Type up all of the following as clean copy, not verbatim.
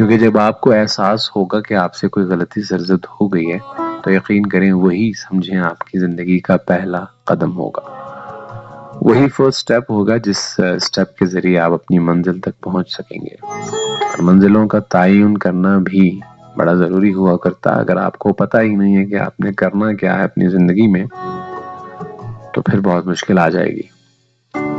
کیونکہ جب آپ کو احساس ہوگا کہ آپ سے کوئی غلطی سرزد ہو گئی ہے تو یقین کریں وہی سمجھیں آپ کی زندگی کا پہلا قدم ہوگا، وہی فرسٹ سٹیپ ہوگا جس سٹیپ کے ذریعے آپ اپنی منزل تک پہنچ سکیں گے۔ اور منزلوں کا تعین کرنا بھی بڑا ضروری ہوا کرتا ہے۔ اگر آپ کو پتہ ہی نہیں ہے کہ آپ نے کرنا کیا ہے اپنی زندگی میں تو پھر بہت مشکل آ جائے گی۔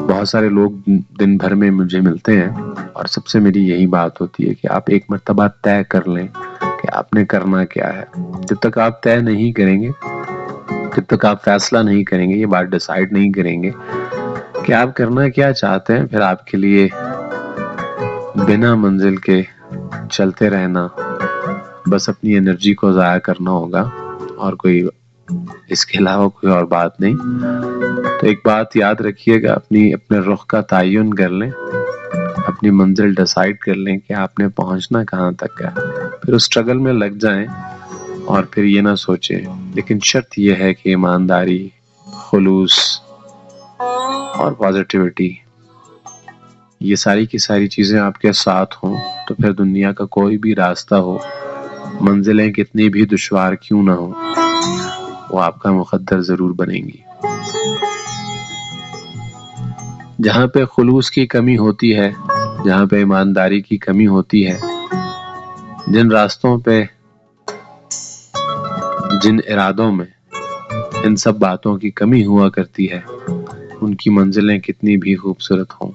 بہت سارے لوگ دن بھر میں مجھے ملتے ہیں اور سب سے میری یہی بات ہوتی ہے کہ آپ ایک مرتبہ طے کر لیں کہ آپ نے کرنا کیا ہے۔ جب تک آپ طے نہیں کریں گے، جب تک آپ فیصلہ نہیں کریں گے، یہ بات ڈیسائیڈ نہیں کریں گے کہ آپ کرنا کیا چاہتے ہیں، پھر آپ کے لیے بنا منزل کے چلتے رہنا بس اپنی انرجی کو ضائع کرنا ہوگا اور کوئی اس کے علاوہ کوئی اور بات نہیں۔ تو ایک بات یاد رکھیے گا، اپنے رخ کا تعین کر لیں، اپنی منزل ڈیسائیڈ کر لیں کہ آپ نے پہنچنا کہاں تک ہے، پھر اس اسٹرگل میں لگ جائیں اور پھر یہ نہ سوچیں۔ لیکن شرط یہ ہے کہ ایمانداری، خلوص اور پازیٹیوٹی، یہ ساری کی ساری چیزیں آپ کے ساتھ ہوں تو پھر دنیا کا کوئی بھی راستہ ہو، منزلیں کتنی بھی دشوار کیوں نہ ہوں، وہ آپ کا مقدر ضرور بنیں گی۔ جہاں پہ خلوص کی کمی ہوتی ہے، جہاں پہ ایمانداری کی کمی ہوتی ہے، جن راستوں پہ، جن ارادوں میں ان سب باتوں کی کمی ہوا کرتی ہے، ان کی منزلیں کتنی بھی خوبصورت ہوں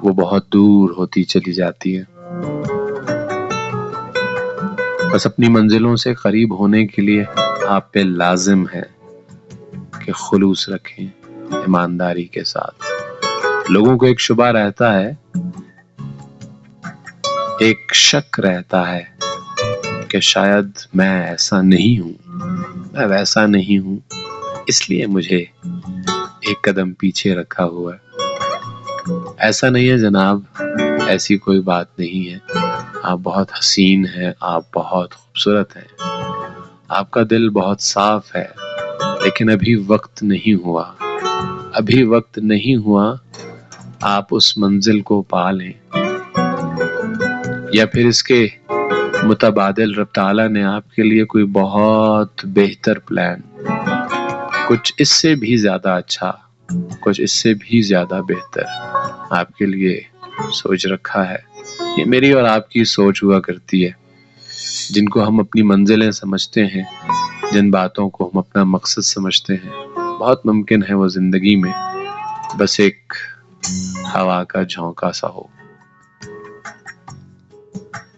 وہ بہت دور ہوتی چلی جاتی ہے۔ بس اپنی منزلوں سے قریب ہونے کے لیے آپ پہ لازم ہے کہ خلوص رکھیں ایمانداری کے ساتھ۔ لوگوں کو ایک شبہ رہتا ہے، ایک شک رہتا ہے کہ شاید میں ایسا نہیں ہوں، میں ویسا نہیں ہوں، اس لیے مجھے ایک قدم پیچھے رکھا ہوا ہے۔ ایسا نہیں ہے جناب، ایسی کوئی بات نہیں ہے۔ آپ بہت حسین ہیں، آپ بہت خوبصورت ہیں، آپ کا دل بہت صاف ہے، لیکن ابھی وقت نہیں ہوا، ابھی وقت نہیں ہوا آپ اس منزل کو پا لیں، یا پھر اس کے متبادل رب تعالیٰ نے آپ کے لیے کوئی بہت بہتر پلان، کچھ اس سے بھی زیادہ اچھا، کچھ اس سے بھی زیادہ بہتر آپ کے لیے سوچ رکھا ہے۔ یہ میری اور آپ کی سوچ ہوا کرتی ہے، جن کو ہم اپنی منزلیں سمجھتے ہیں، جن باتوں کو ہم اپنا مقصد سمجھتے ہیں، بہت ممکن ہے وہ زندگی میں بس ایک ہوا کا جھونکا سا ہو۔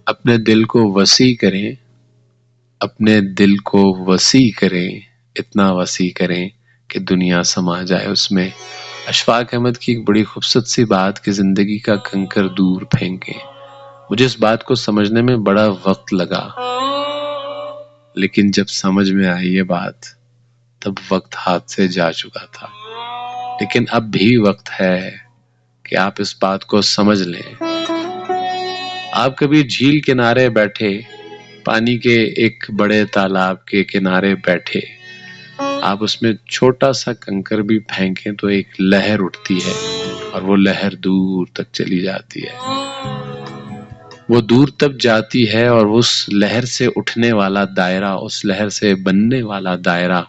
اپنے دل کو وسیع کریں، اپنے دل کو وسیع کریں، اتنا وسیع کریں کہ دنیا سما جائے اس میں۔ اشفاق احمد کی ایک بڑی خوبصورت سی بات کہ زندگی کا کنکر دور پھینکیں۔ مجھے اس بات کو سمجھنے میں بڑا وقت لگا، لیکن جب سمجھ میں آئی یہ بات تب وقت ہاتھ سے جا چکا تھا۔ لیکن اب بھی وقت ہے کہ آپ اس بات کو سمجھ لیں۔ آپ کبھی جھیل کنارے بیٹھے، پانی کے ایک بڑے تالاب کے کنارے بیٹھے، آپ اس میں چھوٹا سا کنکر بھی پھینکیں تو ایک لہر اٹھتی ہے اور وہ لہر دور تک چلی جاتی ہے۔ وہ دور تک جاتی ہے اور اس لہر سے اٹھنے والا دائرہ، اس لہر سے بننے والا دائرہ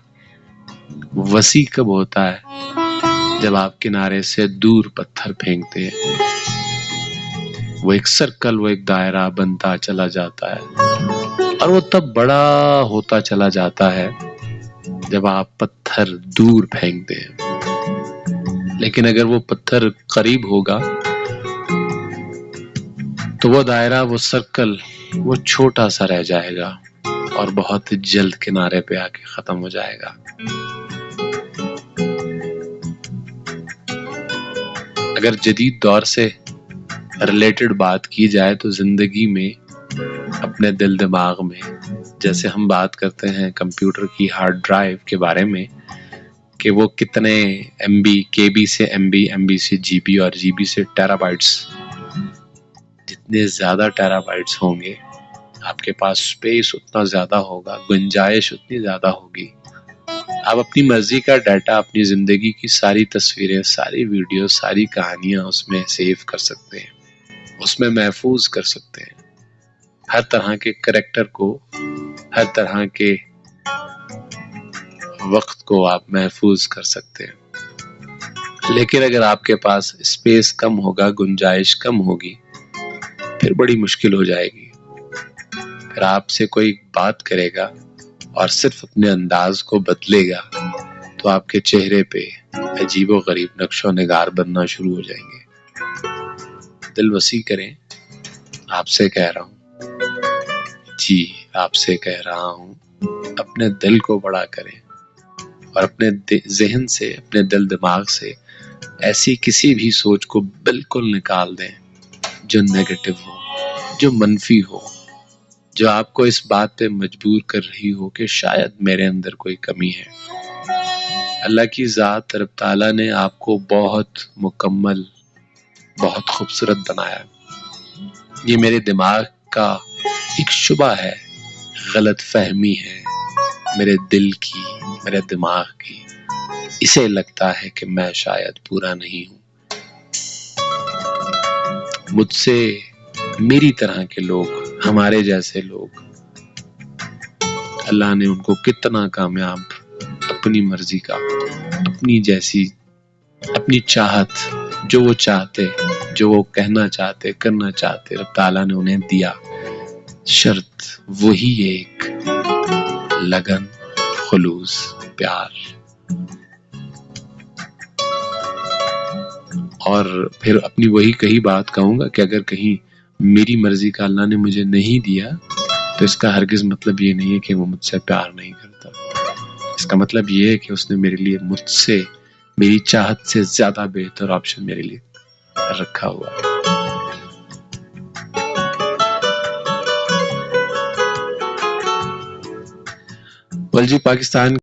وسیع کب ہوتا ہے؟ جب آپ کنارے سے دور پتھر پھینکتے ہیں، وہ ایک سرکل، وہ ایک دائرہ بنتا چلا جاتا ہے اور وہ تب بڑا ہوتا چلا جاتا ہے جب آپ پتھر دور پھینکتے ہیں۔ لیکن اگر وہ پتھر قریب ہوگا تو وہ دائرہ، وہ سرکل، وہ چھوٹا سا رہ جائے گا اور بہت جلد کنارے پہ آ کے ختم ہو جائے گا۔ اگر جدید دور سے ریلیٹڈ بات کی جائے تو زندگی میں، اپنے دل دماغ میں، جیسے ہم بات کرتے ہیں کمپیوٹر کی ہارڈ ڈرائیو کے بارے میں کہ وہ کتنے ایم بی، کے بی سے ایم بی، ایم بی سے جی بی اور جی بی سے ٹیرا بائٹس، جتنے زیادہ ٹیرا بائٹس ہوں گے آپ کے پاس اسپیس اتنا زیادہ ہوگا، گنجائش اتنی زیادہ ہوگی، آپ اپنی مرضی کا ڈیٹا، اپنی زندگی کی ساری تصویریں، ساری ویڈیو، ساری کہانیاں اس میں سیو کر سکتے ہیں۔ اس میں محفوظ کر سکتے ہیں، ہر طرح کے کریکٹر کو، ہر طرح کے وقت کو آپ محفوظ کر سکتے ہیں۔ لیکن اگر آپ کے پاس اسپیس کم ہوگا، گنجائش کم ہوگی، پھر بڑی مشکل ہو جائے گی۔ پھر آپ سے کوئی بات کرے گا اور صرف اپنے انداز کو بدلے گا تو آپ کے چہرے پہ عجیب و غریب نقش و نگار بننا شروع ہو جائیں گے۔ دل وسیع کریں، آپ سے کہہ رہا ہوں، جی آپ سے کہہ رہا ہوں، اپنے دل کو بڑا کریں اور اپنے ذہن سے، اپنے دل دماغ سے ایسی کسی بھی سوچ کو بالکل نکال دیں جو نیگیٹو ہو، جو منفی ہو، جو آپ کو اس بات پہ مجبور کر رہی ہو کہ شاید میرے اندر کوئی کمی ہے۔ اللہ کی ذات رب تعالیٰ نے آپ کو بہت مکمل، بہت خوبصورت بنایا۔ یہ میرے دماغ کا ایک شبہ ہے، غلط فہمی ہے میرے دل کی، میرے دماغ کی۔ اسے لگتا ہے کہ میں شاید پورا نہیں ہوں۔ مجھ سے، میری طرح کے لوگ، ہمارے جیسے لوگ، اللہ نے ان کو کتنا کامیاب، اپنی مرضی کا، اپنی جیسی، اپنی چاہت، جو وہ چاہتے، جو وہ کہنا چاہتے، کرنا چاہتے، رب تعالیٰ نے انہیں دیا۔ شرط وہی ایک، لگن، خلوص، پیار۔ اور پھر اپنی وہی کہی بات کہوں گا کہ اگر کہیں میری مرضی کا اللہ نے مجھے نہیں دیا تو اس کا ہرگز مطلب یہ نہیں ہے کہ وہ مجھ سے پیار نہیں کرتا۔ اس کا مطلب یہ ہے کہ اس نے میرے لیے، مجھ سے، میری چاہت سے زیادہ بہتر آپشن میرے لیے رکھا ہوا ہے۔ جی پاکستان